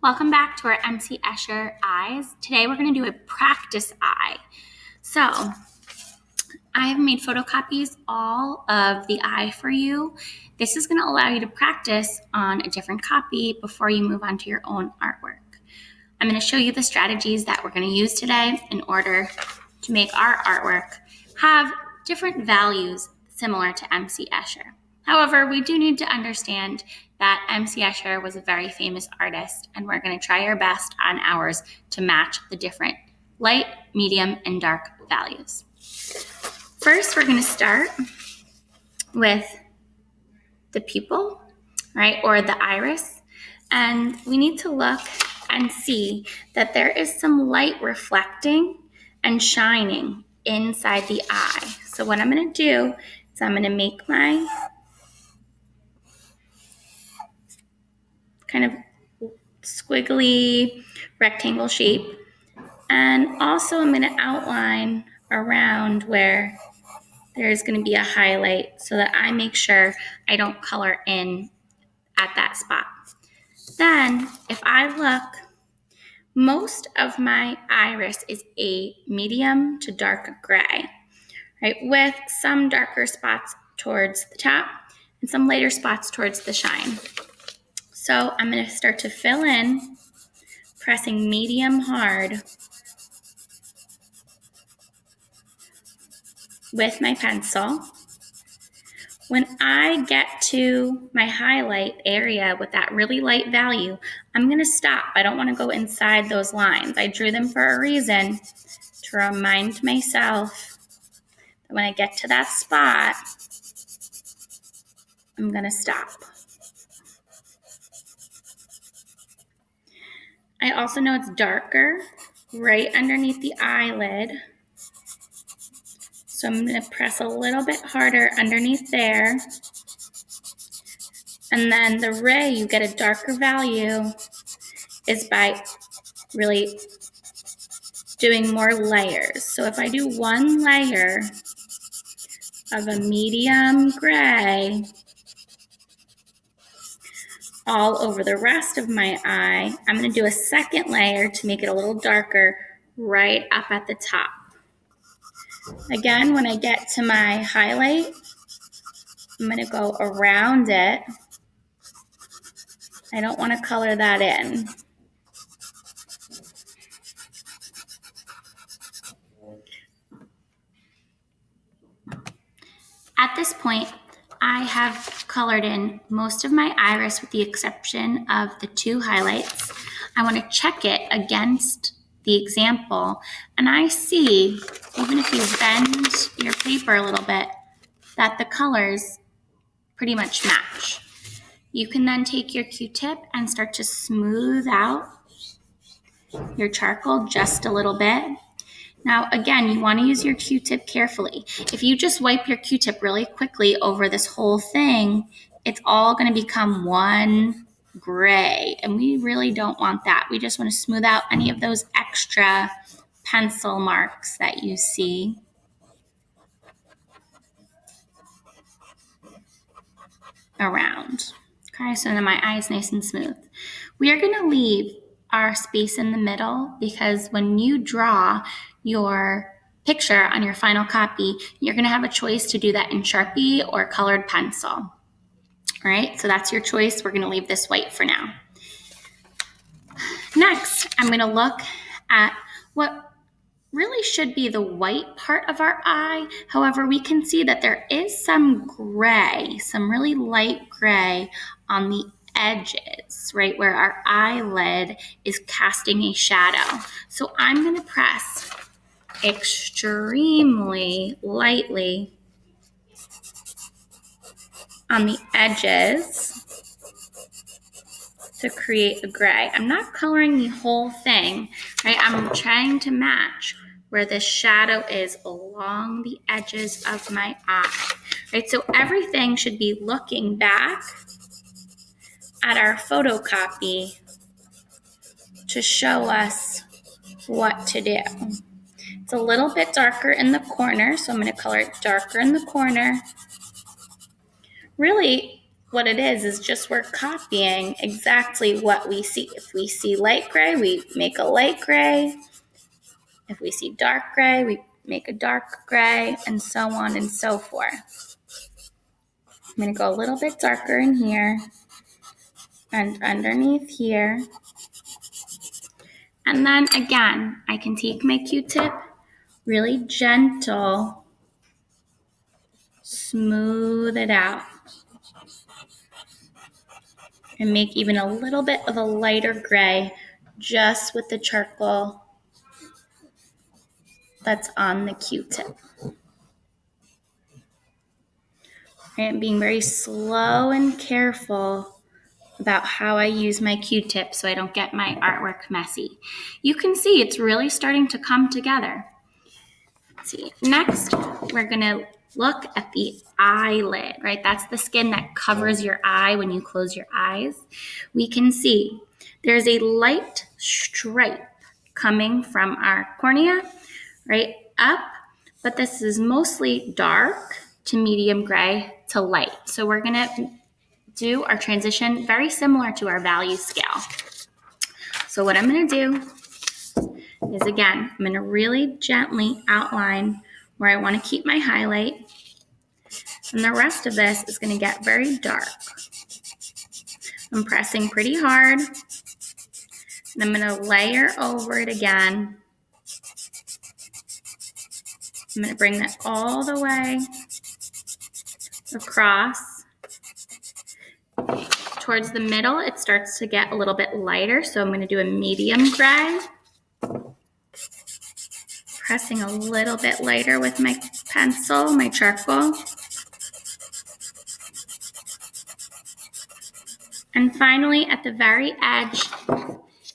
Welcome back to our MC Escher eyes. Today we're going to do a practice eye. So I have made photocopies all of the eye for you. This is going to allow you to practice on a different copy before you move on to your own artwork. I'm going to show you the strategies that we're going to use today in order to make our artwork have different values similar to MC Escher. However, we do need to understand that MC Escher was a very famous artist, and we're going to try our best on ours to match the different light, medium, and dark values. First, we're going to start with the pupil, right, or the iris, and we need to look and see that there is some light reflecting and shining inside the eye. So what I'm going to do is I'm going to make my kind of squiggly rectangle shape, and also I'm going to outline around where there's going to be a highlight so that I make sure I don't color in at that spot. Then if I look, most of my iris is a medium to dark gray, right, with some darker spots towards the top and some lighter spots towards the shine. So I'm going to start to fill in, pressing medium hard with my pencil. When I get to my highlight area with that really light value, I'm going to stop. I don't want to go inside those lines. I drew them for a reason, to remind myself that when I get to that spot, I'm going to stop. I also know it's darker right underneath the eyelid, so I'm going to press a little bit harder underneath there. And then the ray, you get a darker value, is by really doing more layers. So if I do one layer of a medium gray all over the rest of my eye, I'm going to do a second layer to make it a little darker right up at the top. Again, when I get to my highlight, I'm going to go around it. I don't want to color that in. At this point, I have colored in most of my iris with the exception of the two highlights. I want to check it against the example, and I see, even if you bend your paper a little bit, that the colors pretty much match. You can then take your Q-tip and start to smooth out your charcoal just a little bit. Now, again, you want to use your Q-tip carefully. If you just wipe your Q-tip really quickly over this whole thing, it's all going to become one gray, and we really don't want that. We just want to smooth out any of those extra pencil marks that you see. Around. Okay, so now my eye is nice and smooth. We are going to leave our space in the middle because when you draw your picture on your final copy, you're going to have a choice to do that in Sharpie or colored pencil. All right, so that's your choice. We're going to leave this white for now. Next, I'm going to look at what really should be the white part of our eye. However, we can see that there is some gray, some really light gray on the edges, right, where our eyelid is casting a shadow. So I'm going to press extremely lightly on the edges to create a gray. I'm not coloring the whole thing, right? I'm trying to match where the shadow is along the edges of my eye, right? So everything should be looking back at our photocopy to show us what to do. It's a little bit darker in the corner, so I'm going to color it darker in the corner. Really, what it is just we're copying exactly what we see. If we see light gray, we make a light gray. If we see dark gray, we make a dark gray, and so on and so forth. I'm going to go a little bit darker in here and underneath here. And then again, I can take my Q-tip, really gentle, smooth it out, and make even a little bit of a lighter gray just with the charcoal that's on the Q-tip. And being very slow and careful about how I use my Q-tip so I don't get my artwork messy. You can see it's really starting to come together. Let's see. Next, we're gonna look at the eyelid, right? That's the skin that covers your eye when you close your eyes. We can see there's a light stripe coming from our cornea, right up, but this is mostly dark to medium gray to light. So we're gonna do our transition very similar to our value scale. So what I'm gonna do is, again, I'm gonna really gently outline where I wanna keep my highlight, and the rest of this is gonna get very dark. I'm pressing pretty hard, and I'm gonna layer over it again. I'm gonna bring that all the way across. Towards the middle, it starts to get a little bit lighter, so I'm gonna do a medium gray. Pressing a little bit lighter with my pencil, my charcoal. And finally, at the very edge,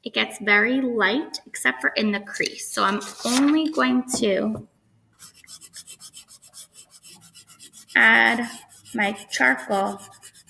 it gets very light, except for in the crease. So I'm only going to add my charcoal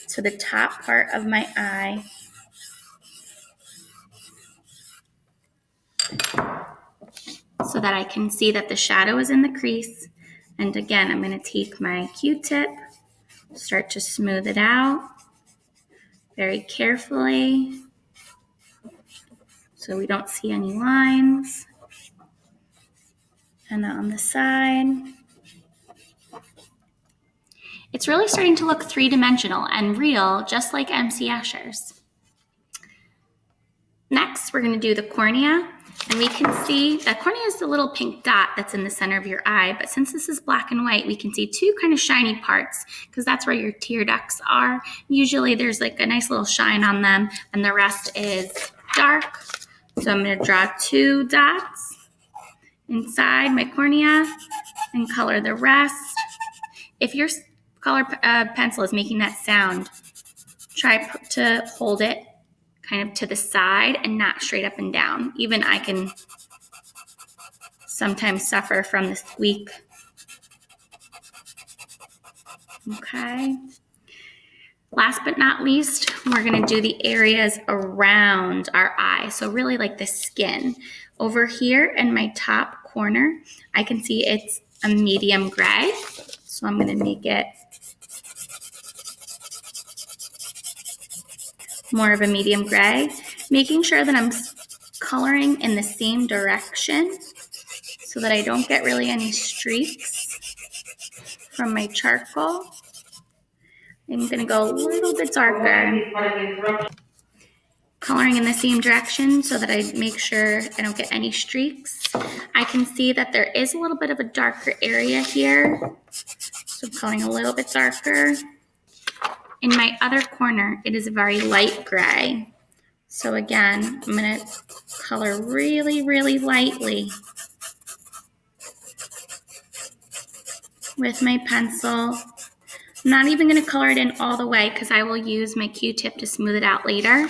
to the top part of my eye. So that I can see that the shadow is in the crease. And again, I'm going to take my Q-tip, start to smooth it out very carefully so we don't see any lines. And on the side. It's really starting to look three-dimensional and real, just like MC Escher's. Next, we're going to do the cornea. And we can see that cornea is the little pink dot that's in the center of your eye, but since this is black and white, we can see two kind of shiny parts because that's where your tear ducts are. Usually there's like a nice little shine on them, and the rest is dark. So I'm going to draw two dots inside my cornea and color the rest. If your color pencil is making that sound, try to hold it kind of to the side and not straight up and down. Even I can sometimes suffer from the squeak. Okay. Last but not least, we're gonna do the areas around our eye. So really like the skin. Over here in my top corner, I can see it's a medium gray. So I'm gonna make it more of a medium gray, making sure that I'm coloring in the same direction so that I don't get really any streaks from my charcoal. I'm gonna go a little bit darker, coloring in the same direction so that I make sure I don't get any streaks. I can see that there is a little bit of a darker area here, so I'm coloring a little bit darker. In my other corner, it is a very light gray. So again, I'm gonna color really, really lightly with my pencil. I'm not even gonna color it in all the way because I will use my Q-tip to smooth it out later.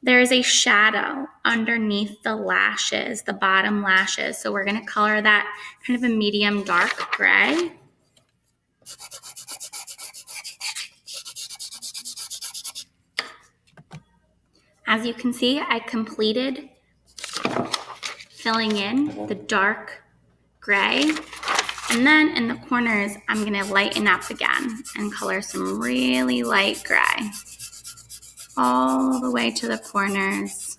There is a shadow underneath the lashes, the bottom lashes. So we're gonna color that kind of a medium dark gray. As you can see, I completed filling in the dark gray And then in the corners, I'm gonna lighten up again and color some really light gray all the way to the corners.